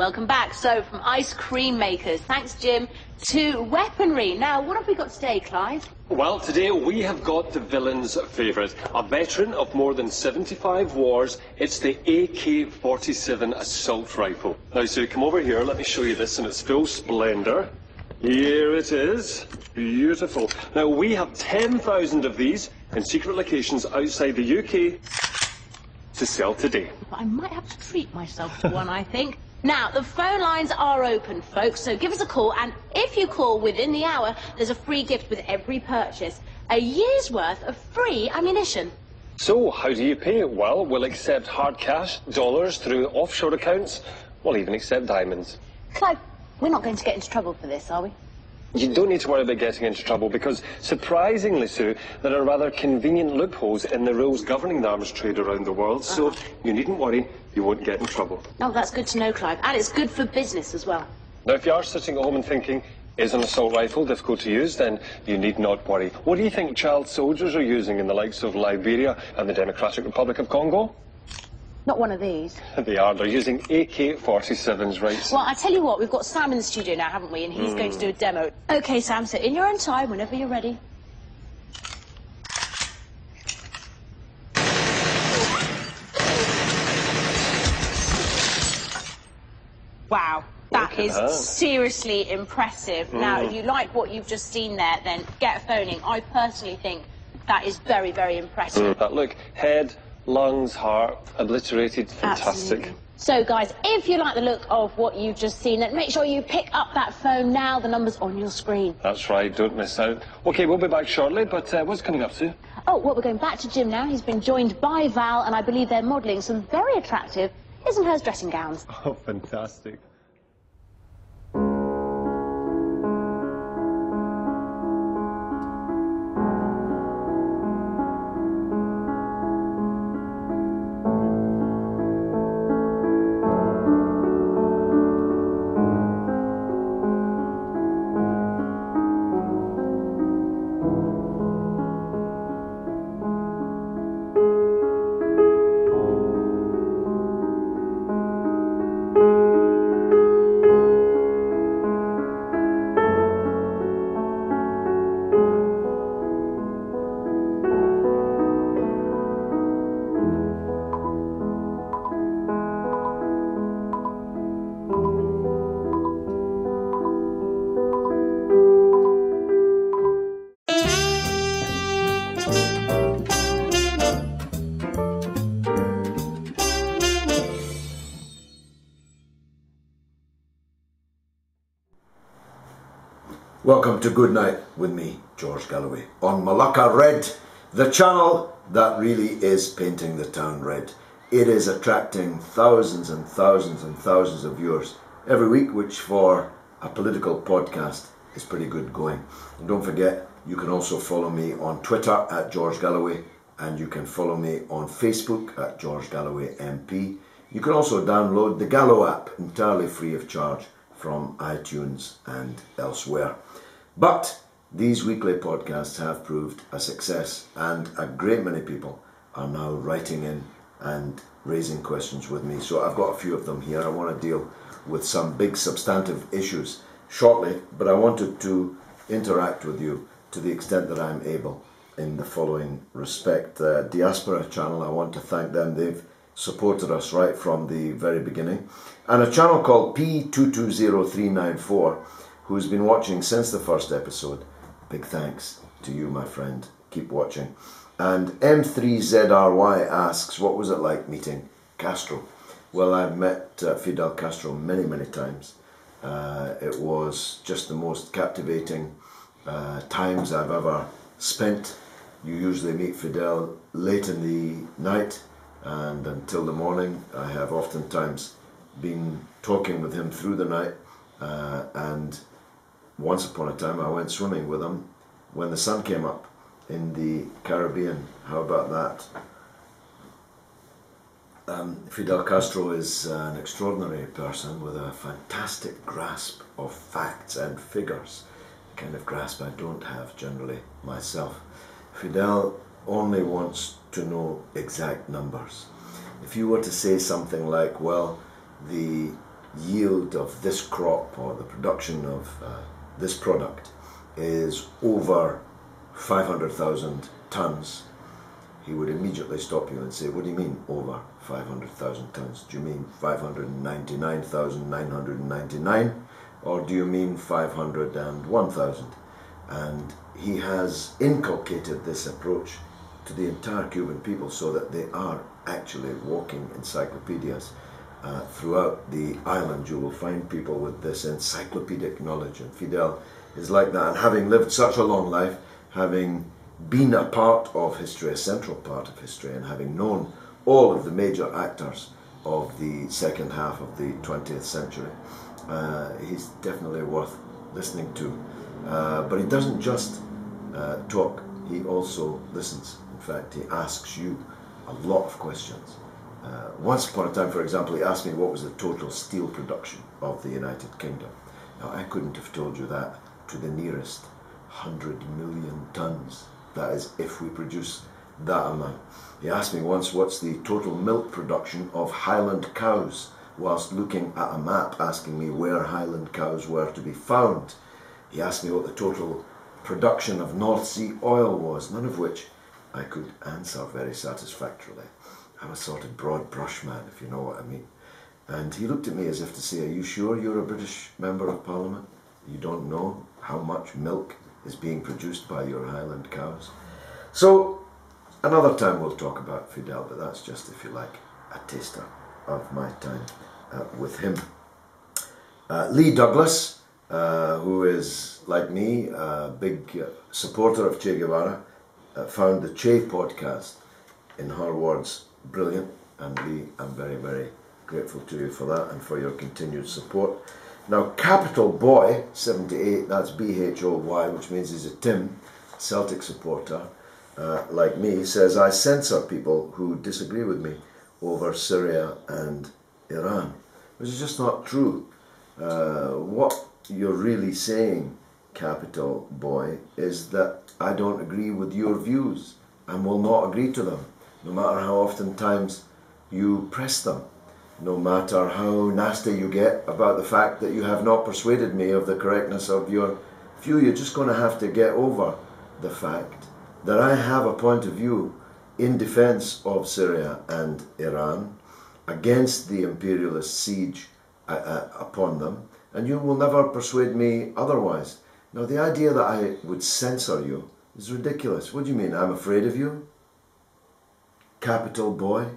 Welcome back. So, from ice cream makers, thanks Jim, to weaponry. Now, what have we got today, Clive? Well, today we have got the villain's favourite. A veteran of more than 75 wars, it's the AK-47 assault rifle. Now, so come over here, let me show you this in its full splendour. Here it is. Beautiful. Now, we have 10,000 of these in secret locations outside the UK to sell today. I might have to treat myself to one, I think. Now, the phone lines are open, folks, so give us a call, and if you call within the hour, there's a free gift with every purchase. A year's worth of free ammunition. So, how do you pay? Well, we'll accept hard cash, dollars through offshore accounts. We'll even accept diamonds. Clive, we're not going to get into trouble for this, are we? You don't need to worry about getting into trouble because, surprisingly, Sue, there are rather convenient loopholes in the rules governing the arms trade around the world, so you needn't worry, you won't get in trouble. Oh, that's good to know, Clive, and it's good for business as well. Now, if you are sitting at home and thinking, is an assault rifle difficult to use, then you need not worry. What do you think child soldiers are using in the likes of Liberia and the Democratic Republic of Congo? Not one of these. They are. They're using AK-47s, right? Well, I tell you what, we've got Sam in the studio now, haven't we? And he's going to do a demo. OK, Sam, so in your own time, whenever you're ready. Wow, that is seriously impressive. Now, if you like what you've just seen there, then get phoning. I personally think that is very, very impressive. That look, head, lungs, heart, obliterated, fantastic. Absolutely. So, guys, if you like the look of what you've just seen, then make sure you pick up that phone now. The number's on your screen. That's right, don't miss out. OK, we'll be back shortly, but what's coming up, Sue? Oh, well, we're going back to Jim now. He's been joined by Val, and I believe they're modelling some very attractive his and hers dressing gowns. Oh, fantastic. Welcome to Good Night with me, George Galloway, on Malacca Red, the channel that really is painting the town red. It is attracting thousands and thousands and thousands of viewers every week, which for a political podcast is pretty good going. And don't forget, you can also follow me on Twitter at George Galloway, and you can follow me on Facebook at George Galloway MP. You can also download the Gallo app entirely free of charge from iTunes and elsewhere. But these weekly podcasts have proved a success, and a great many people are now writing in and raising questions with me. So I've got a few of them here. I want to deal with some big substantive issues shortly, but I wanted to interact with you to the extent that I'm able in the following respect. The Diaspora channel, I want to thank them. They've supported us right from the very beginning. And a channel called P220394, who's been watching since the first episode. Big thanks to you, my friend. Keep watching. And M3ZRY asks, what was it like meeting Castro? Well, I've met Fidel Castro many, many times. It was just the most captivating times I've ever spent. You usually meet Fidel late in the night and until the morning. I have oftentimes been talking with him through the night, and once upon a time I went swimming with him when the sun came up in the Caribbean. How about that? Fidel Castro is an extraordinary person with a fantastic grasp of facts and figures, the kind of grasp I don't have generally myself. Fidel only wants to know exact numbers. If you were to say something like, well, the yield of this crop or the production of this product is over 500,000 tons, he would immediately stop you and say, what do you mean over 500,000 tons? Do you mean 599,999 or do you mean 501,000? And he has inculcated this approach to the entire Cuban people so that they are actually walking encyclopedias. Throughout the island you will find people with this encyclopedic knowledge, and Fidel is like that. And having lived such a long life, having been a part of history, a central part of history, and having known all of the major actors of the second half of the 20th century, he's definitely worth listening to. But he doesn't just talk, he also listens. In fact, he asks you a lot of questions. Once upon a time, for example, he asked me what was the total steel production of the United Kingdom. Now, I couldn't have told you that to the nearest 100 million tons. That is, if we produce that amount. He asked me once what's the total milk production of Highland cows, whilst looking at a map asking me where Highland cows were to be found. He asked me what the total production of North Sea oil was, none of which I could answer very satisfactorily. I'm a sort of broad brush man, if you know what I mean. And he looked at me as if to say, are you sure you're a British Member of Parliament? You don't know how much milk is being produced by your Highland cows? So, another time we'll talk about Fidel, but that's just, if you like, a taster of my time with him. Lee Douglas, who is, like me, a big supporter of Che Guevara, found the Che podcast, in her words, brilliant. And Lee, I'm very, very grateful to you for that and for your continued support. Now, Capital Boy 78, that's B-H-O-Y, which means he's a Tim, Celtic supporter, like me, says, I censor people who disagree with me over Syria and Iran, which is just not true. What you're really saying, Capital Boy, is that I don't agree with your views and will not agree to them, no matter how oftentimes you press them. No matter how nasty you get about the fact that you have not persuaded me of the correctness of your view, you're just going to have to get over the fact that I have a point of view in defense of Syria and Iran, against the imperialist siege upon them, and you will never persuade me otherwise. Now, the idea that I would censor you is ridiculous. What do you mean? I'm afraid of you? Capital Boy,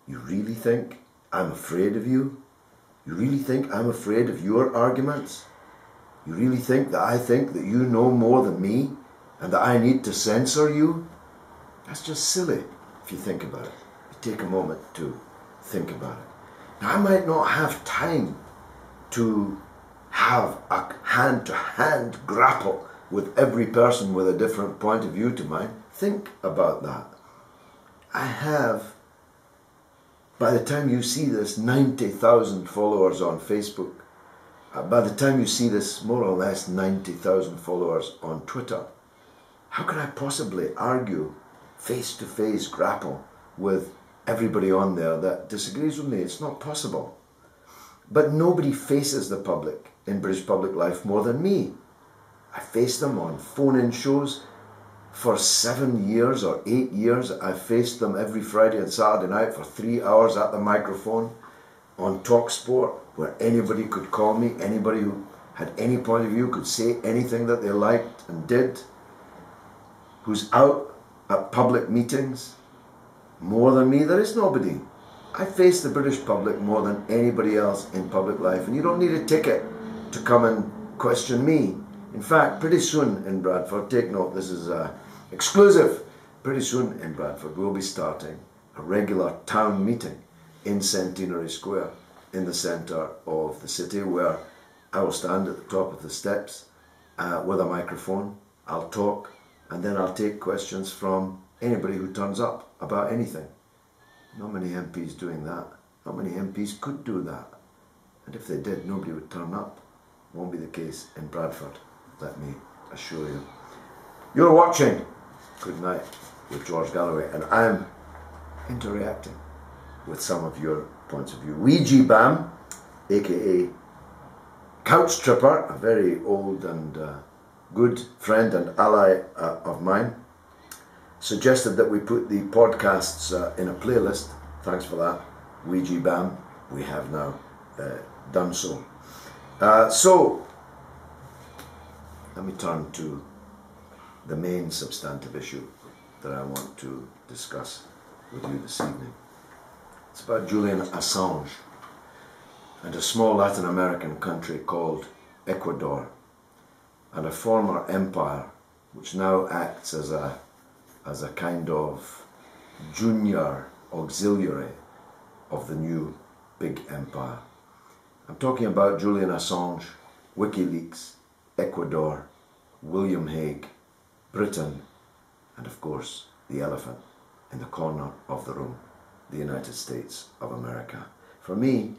you really think I'm afraid of you? You really think I'm afraid of your arguments? You really think that you know more than me and that I need to censor you? That's just silly if you think about it. You take a moment to think about it. Now, I might not have time to have a hand-to-hand grapple with every person with a different point of view to mine. Think about that. I have, by the time you see this, 90,000 followers on Facebook. By the time you see this, more or less 90,000 followers on Twitter. How can I possibly argue, face-to-face grapple with everybody on there that disagrees with me? It's not possible. But nobody faces the public in British public life more than me. I face them on phone-in shows. For 7 years or 8 years, I faced them every Friday and Saturday night for 3 hours at the microphone on TalkSport, where anybody could call me, anybody who had any point of view could say anything that they liked and did, who's out at public meetings. More than me, there is nobody. I face the British public more than anybody else in public life, and you don't need a ticket to come and question me. In fact, pretty soon in Bradford, take note, this is exclusive, pretty soon in Bradford we'll be starting a regular town meeting in Centenary Square in the centre of the city, where I will stand at the top of the steps with a microphone. I'll talk, and then I'll take questions from anybody who turns up about anything. Not many MPs doing that. Not many MPs could do that. And if they did, nobody would turn up. Won't be the case in Bradford, let me assure you. You're watching Good Night with George Galloway, and I'm interacting with some of your points of view. Ouija Bam aka Couch Tripper, a very old and good friend and ally of mine, suggested that we put the podcasts in a playlist. Thanks for that, Ouija Bam. We have now done so. So, let me turn to the main substantive issue that I want to discuss with you this evening. It's about Jullian Assange and a small Latin American country called Ecuador, and a former empire which now acts as a kind of junior auxiliary of the new big empire. I'm talking about Jullian Assange, WikiLeaks, Ecuador, William Hague, Britain, and of course the elephant in the corner of the room, the United States of America. For me,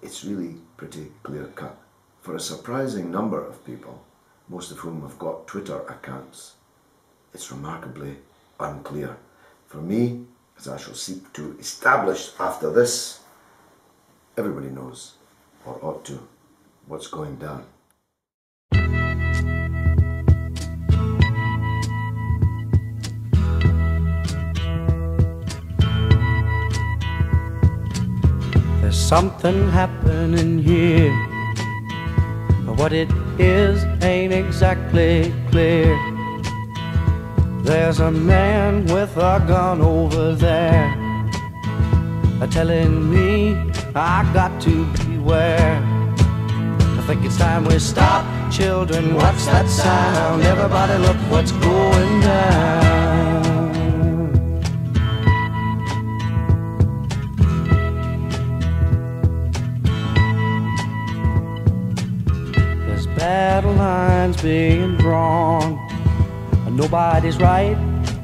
it's really pretty clear-cut. For a surprising number of people, most of whom have got Twitter accounts, it's remarkably unclear. For me, as I shall seek to establish after this, everybody knows, or ought to, what's going down. There's something happening here, but what it is ain't exactly clear. There's a man with a gun over there, telling me I got to beware. I think it's time we stop. Children, what's that sound? Everybody look what's going down. Battle lines being drawn. Nobody's right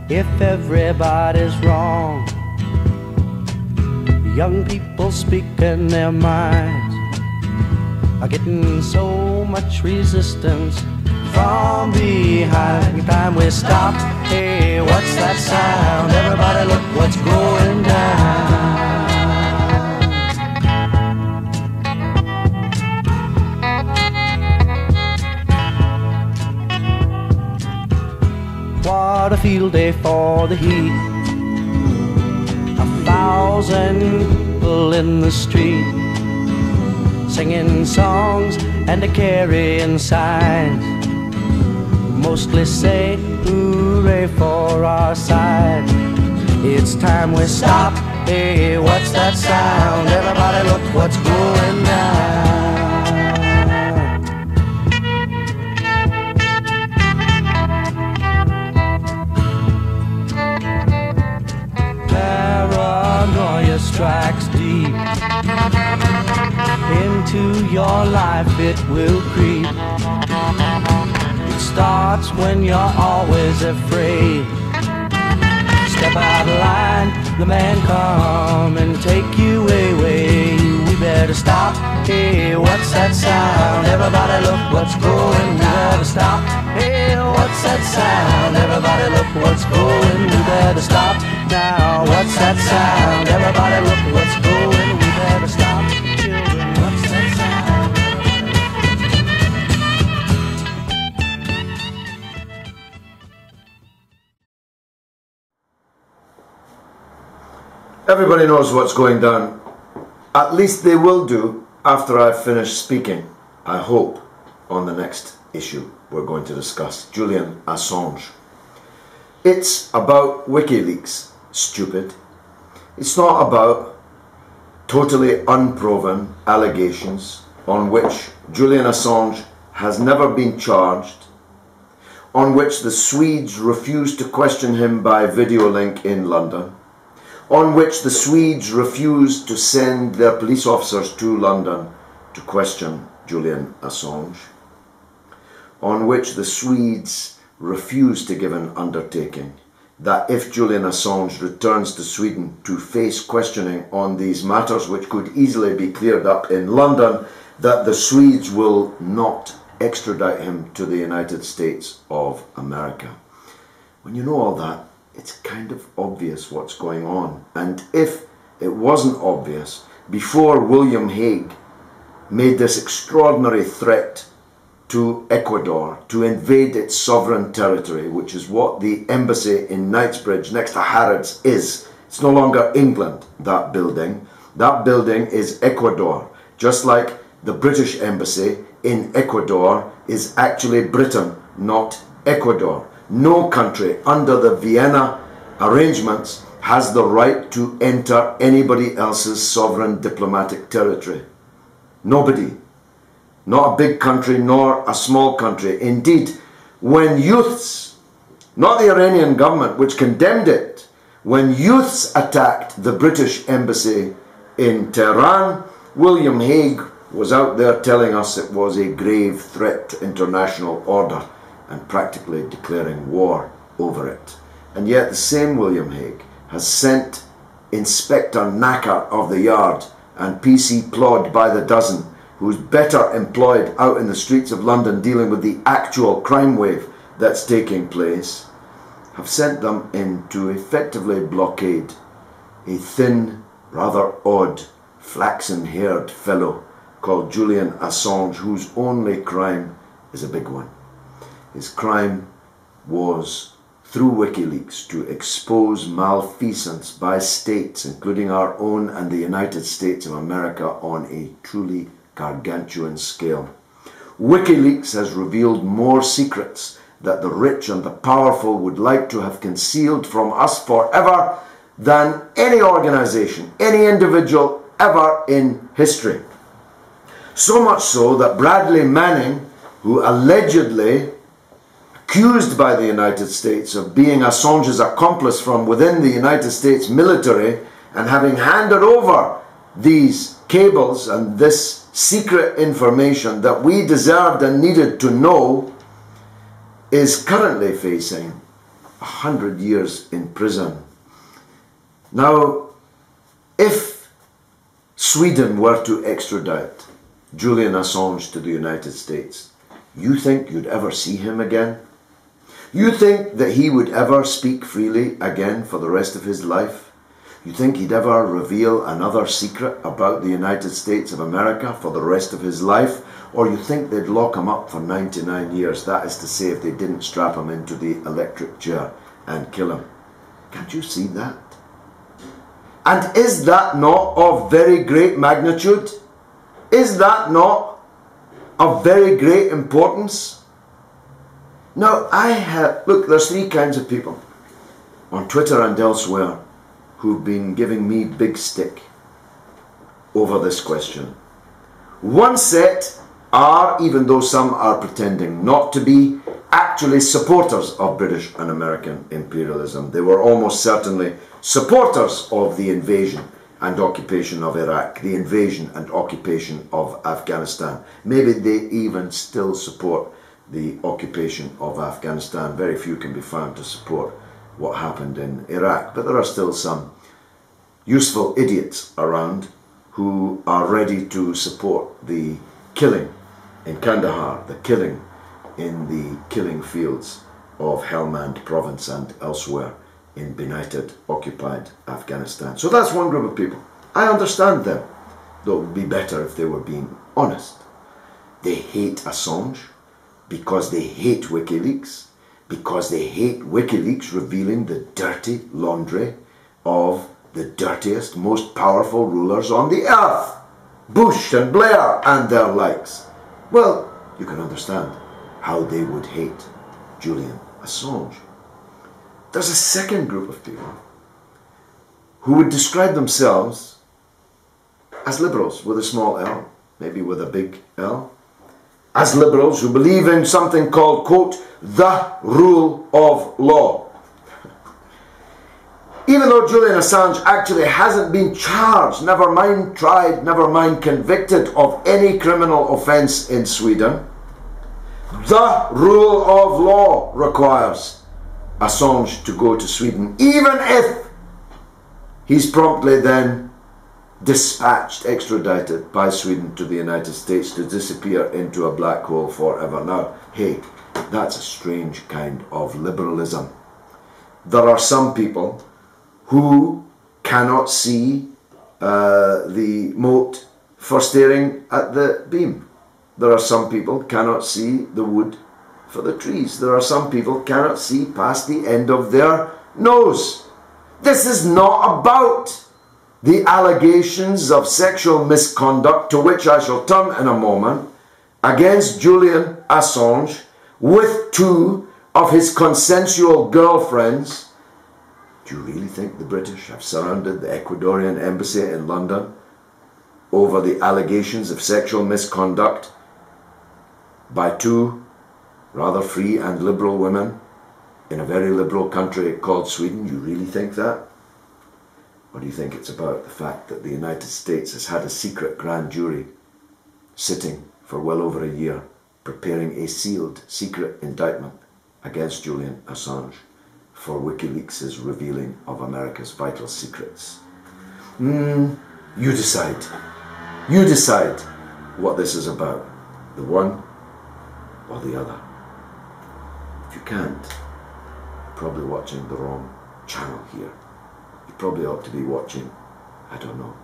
if everybody's wrong. Young people speaking their minds are getting so much resistance from behind. Every time we stop, hey, what's that sound? Everybody look what's going down. What a field day for the heat. 1,000 people in the street, singing songs and carrying signs, mostly say hooray for our side. It's time we stop. Hey, what's that sound? Everybody look what's going down. Paranoia strikes deep into your life, it will creep. It starts when you're always afraid. Step out of line, the man come and take you away. We better stop. Hey, what's that sound? Everybody look what's going. We better stop. Hey, what's that sound? Everybody look what's going. We better stop now. What's that sound? Everybody look what's going. We better stop. Children, what's that sound? Everybody knows what's going down. At least they will do after I've finished speaking, I hope, on the next issue we're going to discuss, Jullian Assange. It's about WikiLeaks, stupid. It's not about totally unproven allegations on which Jullian Assange has never been charged, on which the Swedes refused to question him by video link in London, on which the Swedes refused to send their police officers to London to question Jullian Assange, on which the Swedes refused to give an undertaking that if Jullian Assange returns to Sweden to face questioning on these matters, which could easily be cleared up in London, that the Swedes will not extradite him to the United States of America. When you know all that, it's kind of obvious what's going on. And if it wasn't obvious before William Hague made this extraordinary threat to Ecuador to invade its sovereign territory, which is what the embassy in Knightsbridge next to Harrods is. It's no longer England, that building. That building is Ecuador, just like the British embassy in Ecuador is actually Britain, not Ecuador. No country under the Vienna arrangements has the right to enter anybody else's sovereign diplomatic territory. Nobody. Not a big country nor a small country. Indeed, when youths, not the Iranian government which condemned it, when youths attacked the British embassy in Tehran, William Hague was out there telling us it was a grave threat to international order and practically declaring war over it. And yet the same William Hague has sent Inspector Knacker of the Yard and PC Plod by the dozen, who's better employed out in the streets of London dealing with the actual crime wave that's taking place, have sent them in to effectively blockade a thin, rather odd, flaxen-haired fellow called Jullian Assange, whose only crime is a big one. His crime was, through WikiLeaks, to expose malfeasance by states, including our own and the United States of America, on a truly gargantuan scale. WikiLeaks has revealed more secrets that the rich and the powerful would like to have concealed from us forever than any organization, any individual ever in history. So much so that Bradley Manning, who allegedly accused by the United States of being Assange's accomplice from within the United States military and having handed over these cables and this secret information that we deserved and needed to know, is currently facing 100 years in prison. Now, if Sweden were to extradite Julian Assange to the United States, you think you'd ever see him again? You think that he would ever speak freely again for the rest of his life? You think he'd ever reveal another secret about the United States of America for the rest of his life? Or you think they'd lock him up for 99 years, that is to say, if they didn't strap him into the electric chair and kill him? Can't you see that? And is that not of very great magnitude? Is that not of very great importance? Now, look, there's three kinds of people on Twitter and elsewhere who've been giving me big stick over this question. One set are, even though some are pretending not to be, actually supporters of British and American imperialism. They were almost certainly supporters of the invasion and occupation of Iraq, the invasion and occupation of Afghanistan. Maybe they even still support the occupation of Afghanistan. Very few can be found to support what happened in Iraq, but there are still some useful idiots around who are ready to support the killing in Kandahar, the killing in the killing fields of Helmand province and elsewhere in benighted, occupied Afghanistan. So that's one group of people. I understand them, though it would be better if they were being honest. They hate Assange because they hate WikiLeaks, because they hate WikiLeaks revealing the dirty laundry of the dirtiest, most powerful rulers on the earth, Bush and Blair and their likes. Well, you can understand how they would hate Julian Assange. There's a second group of people who would describe themselves as liberals with a small l, maybe with a big L, as liberals who believe in something called, quote, the rule of law. Even though Julian Assange actually hasn't been charged, never mind tried, never mind convicted of any criminal offence in Sweden, the rule of law requires Assange to go to Sweden, even if he's promptly then dispatched, extradited by Sweden to the United States to disappear into a black hole forever. Now, hey, that's a strange kind of liberalism. There are some people who cannot see the moat for staring at the beam. There are some people cannot see the wood for the trees. There are some people cannot see past the end of their nose. This is not about the allegations of sexual misconduct, to which I shall turn in a moment, against Jullian Assange with 2 of his consensual girlfriends. Do you really think the British have surrounded the Ecuadorian embassy in London over the allegations of sexual misconduct by 2 rather free and liberal women in a very liberal country called Sweden? You really think that? Or do you think it's about the fact that the United States has had a secret grand jury sitting for well over a year preparing a sealed secret indictment against Jullian Assange for WikiLeaks' revealing of America's vital secrets? You decide. You decide what this is about, the one or the other. If you can't, you're probably watching the wrong channel here. You probably ought to be watching, I don't know,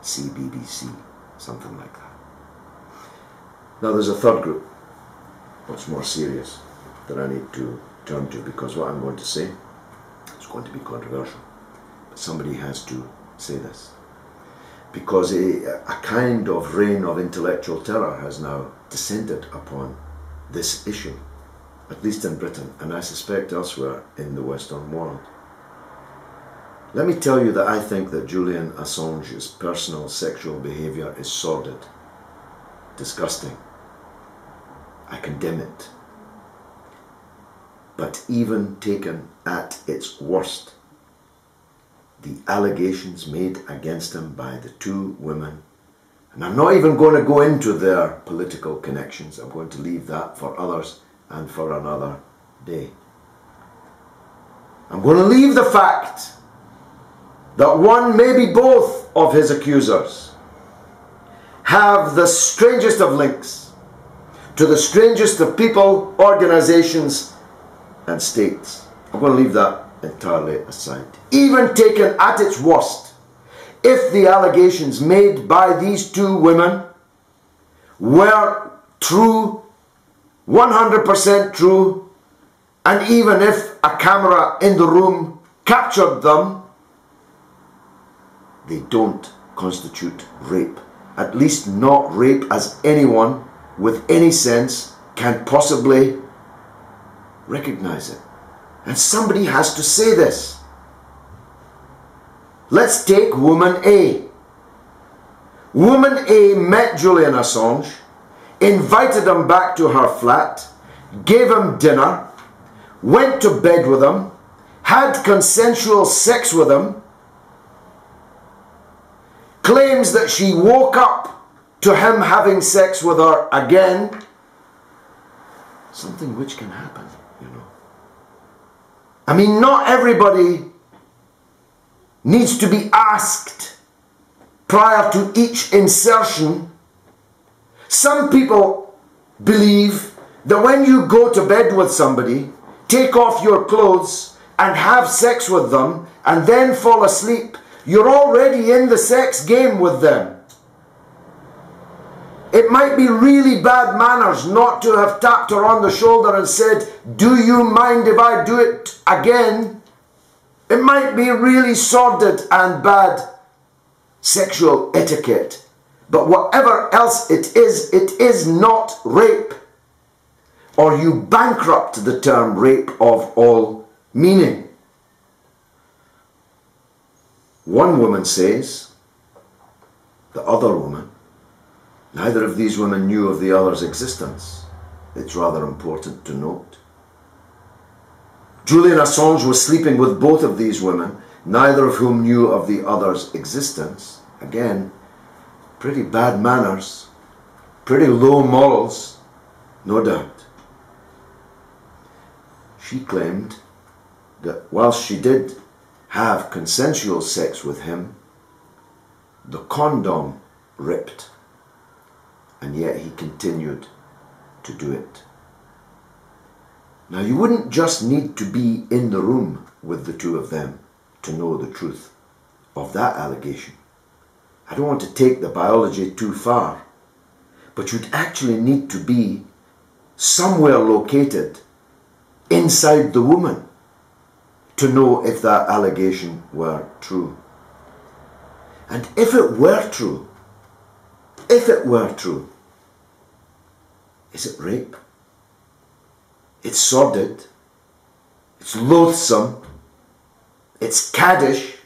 CBBC, something like that. Now there's a third group, much more serious, that I need to turn to, because what I'm going to say is going to be controversial. But somebody has to say this. Because a kind of reign of intellectual terror has now descended upon this issue, at least in Britain, and I suspect elsewhere in the Western world. Let me tell you that I think that Jullian Assange's personal sexual behaviour is sordid, disgusting. I condemn it. But even taken at its worst, the allegations made against him by the 2 women, and I'm not even going to go into their political connections, I'm going to leave that for others and for another day. I'm going to leave the fact that one, maybe both of his accusers have the strangest of links to the strangest of people, organizations and states. I'm going to leave that entirely aside. Even taken at its worst, if the allegations made by these 2 women were true, 100% true, and even if a camera in the room captured them, they don't constitute rape. At least not rape as anyone with any sense can possibly recognize it. And somebody has to say this. Let's take woman A. Woman A met Jullian Assange, invited him back to her flat, gave him dinner, went to bed with him, had consensual sex with him, claims that she woke up to him having sex with her again. Something which can happen, you know. I mean, not everybody needs to be asked prior to each insertion. Some people believe that when you go to bed with somebody, take off your clothes and have sex with them and then fall asleep, you're already in the sex game with them. It might be really bad manners not to have tapped her on the shoulder and said, "Do you mind if I do it again?" It might be really sordid and bad sexual etiquette. But whatever else it is not rape. Or you bankrupt the term rape of all meaning. One woman says, the other woman, neither of these women knew of the other's existence. It's rather important to note. Jullian Assange was sleeping with both of these women, neither of whom knew of the other's existence. Again, pretty bad manners, pretty low morals, no doubt. She claimed that whilst she did have consensual sex with him, the condom ripped, and yet he continued to do it. Now, you wouldn't just need to be in the room with the 2 of them to know the truth of that allegation. I don't want to take the biology too far, but you'd actually need to be somewhere located inside the woman to know if that allegation were true. And if it were true, is it rape? It's sordid, it's loathsome, it's caddish,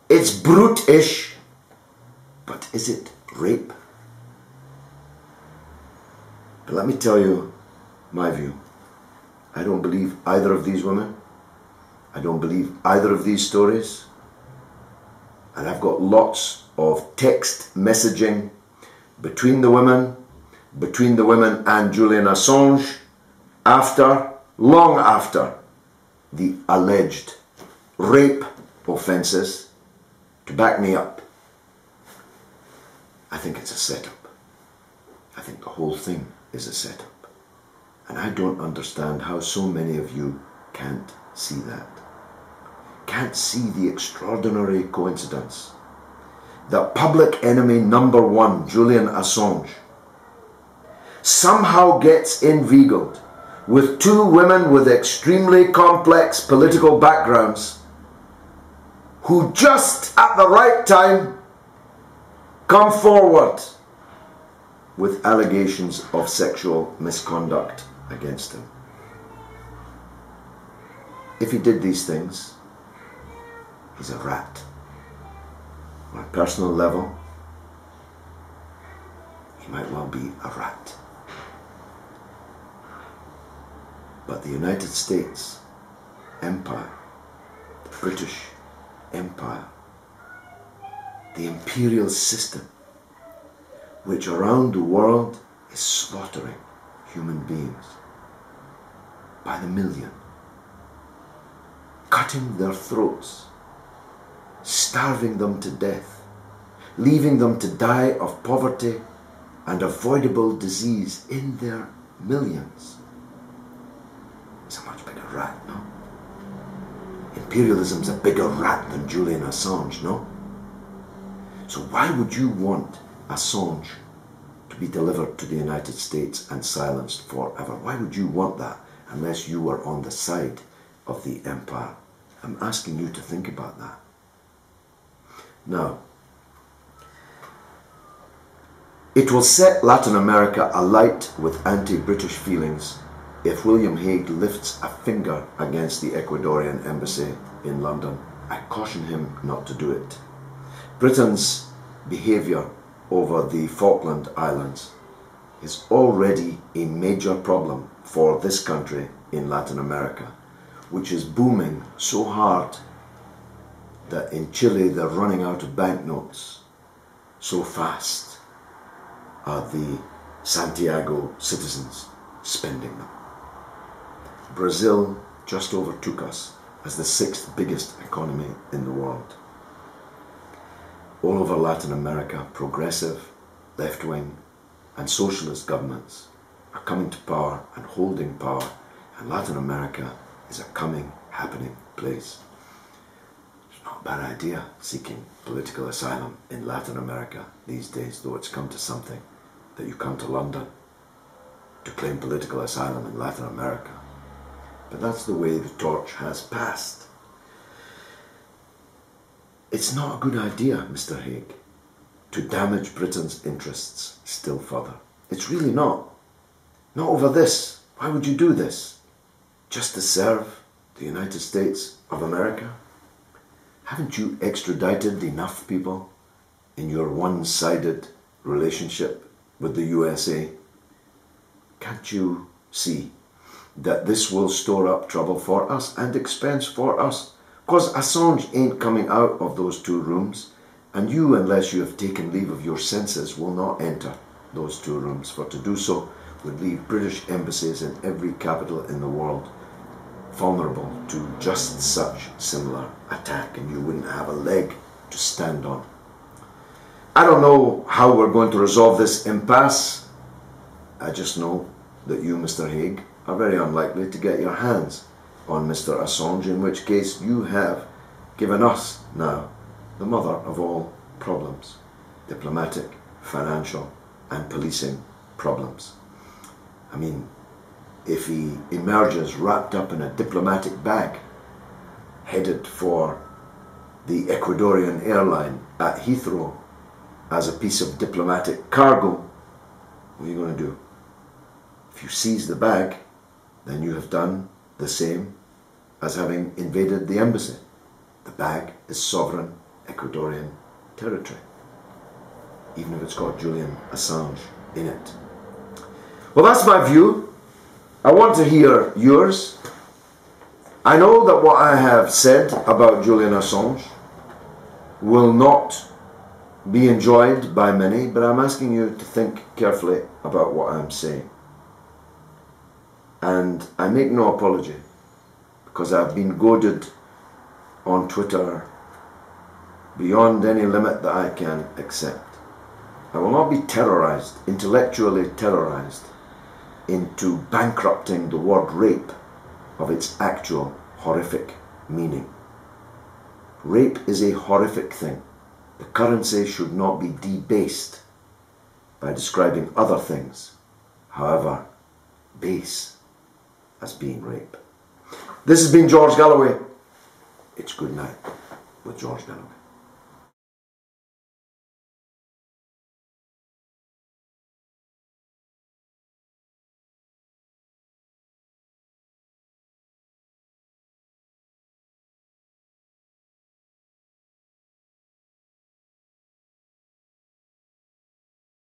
it's brutish, but is it rape? But let me tell you my view. I don't believe either of these women. I don't believe either of these stories. And I've got lots of text messaging between the women and Jullian Assange long after the alleged rape offences to back me up. I think it's a setup. I think the whole thing is a setup. And I don't understand how so many of you can't see that. Can't see the extraordinary coincidence that public enemy number one, Jullian Assange, somehow gets inveigled with two women with extremely complex political backgrounds who just at the right time come forward with allegations of sexual misconduct against him. If he did these things, he's a rat. On a personal level, he might well be a rat. But the United States Empire, the British Empire, the imperial system, which around the world is slaughtering human beings by the million, cutting their throats, starving them to death, leaving them to die of poverty and avoidable disease in their millions. It's a much bigger rat, no? Imperialism's a bigger rat than Jullian Assange, no? So why would you want Assange to be delivered to the United States and silenced forever? Why would you want that unless you were on the side of the empire? I'm asking you to think about that. Now, it will set Latin America alight with anti-British feelings if William Hague lifts a finger against the Ecuadorian embassy in London. I caution him not to do it. Britain's behaviour over the Falkland Islands is already a major problem for this country in Latin America, which is booming so hard that in Chile they're running out of banknotes. So fast are the Santiago citizens spending them. Brazil just overtook us as the 6th biggest economy in the world. All over Latin America, progressive, left-wing and socialist governments are coming to power and holding power, and Latin America is a coming, happening place. It's not a bad idea seeking political asylum in Latin America these days, though it's come to something that you come to London to claim political asylum in Latin America. But that's the way the torch has passed. It's not a good idea, Mr. Hague, to damage Britain's interests still further. It's really not. Not over this. Why would you do this? Just to serve the United States of America? Haven't you extradited enough people in your one-sided relationship with the USA? Can't you see that this will store up trouble for us and expense for us? Because Assange ain't coming out of those 2 rooms, and you, unless you have taken leave of your senses, will not enter those 2 rooms, for to do so would leave British embassies in every capital in the world vulnerable to just such similar attack, and you wouldn't have a leg to stand on. I don't know how we're going to resolve this impasse. I just know that you, Mr. Hague, are very unlikely to get your hands on Mr. Assange, in which case you have given us now the mother of all problems. diplomatic, financial and policing problems. I mean, if he emerges wrapped up in a diplomatic bag, headed for the Ecuadorian airline at Heathrow as a piece of diplomatic cargo, what are you going to do? If you seize the bag, then you have done the same as having invaded the embassy. The bag is sovereign Ecuadorian territory, even if it's got Jullian Assange in it. Well, that's my view. I want to hear yours. I know that what I have said about Jullian Assange will not be enjoyed by many, but I'm asking you to think carefully about what I'm saying. And I make no apology, because I've been goaded on Twitter beyond any limit that I can accept. I will not be terrorized, intellectually terrorized, into bankrupting the word rape of its actual horrific meaning. Rape is a horrific thing. The currency should not be debased by describing other things, however base, as being rape. This has been George Galloway. It's Good Night with George Galloway.